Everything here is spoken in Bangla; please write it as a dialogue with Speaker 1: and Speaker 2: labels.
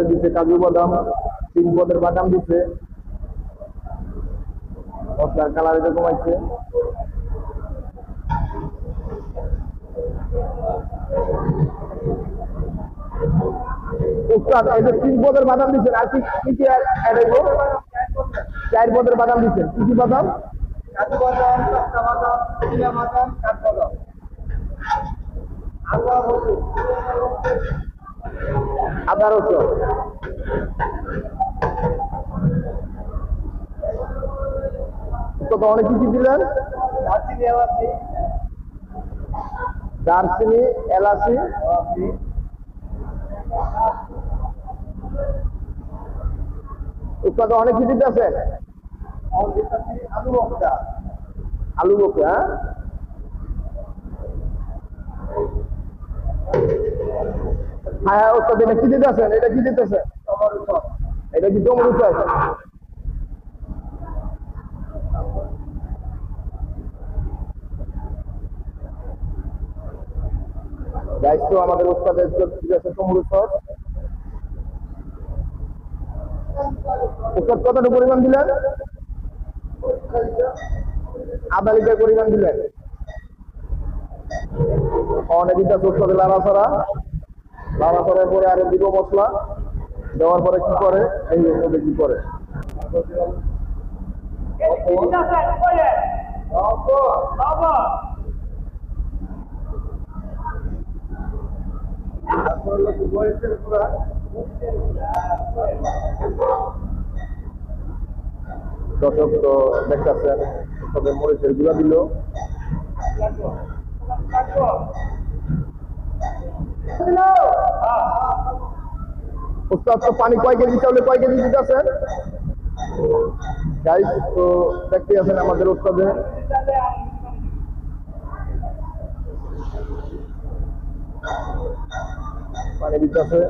Speaker 1: দিচ্ছে কাজু বাদাম, 3 পদের বাদাম দিচ্ছে, মশলার কালার এটা কমাইছে। উস্তাদ এই যে 3 পদের বাদাম দিচ্ছেন, আর কি কি অ্যাড হইব? 4 পদের বাদাম দিচ্ছেন, কি কি বাদাম?
Speaker 2: কাজু বাদাম, পেস্তা বাদাম, চিনা বাদাম, কাঠবাদাম, আদা রসুন,
Speaker 1: আদা রসুন। তো অনেক কিছু দিলেন,
Speaker 2: দারচিনি, এলাচি,
Speaker 1: দারচিনি, এলাচি, উৎপাদ অনেক কিছু দিতেছেন।
Speaker 2: আলু ভর্তা,
Speaker 1: আলু বকে, হ্যাঁ হ্যাঁ উৎপাদ এটা কি দিতেছেন? এটা কি দিতেছেন?
Speaker 2: টমেটো সস,
Speaker 1: এটা কি টমেটো সস? দায়িত্ব আমাদের উৎপাদের দিতেছে টমেটো সস। উৎপাদ কতটা পরিমাণ দিলেন? আধা লিটার পরিমাণ দিলেন। অনেক দিতেছে উৎপাদে লাড়াছড়া, লাড়াছড়ার পরে আরো দিব মশলা, দেওয়ার পরে কি করে এই ওষুধে কি করে দর্শক তো দেখতেছেন তবে মরিচের গুঁড়া দিল, উস্তাদ তো পানি কয় কেজি চাউলে কয় কেজি দিতেছেন? গাইস তো দেখতে আছেন আমাদের উস্তাদে পানি দিতেছে।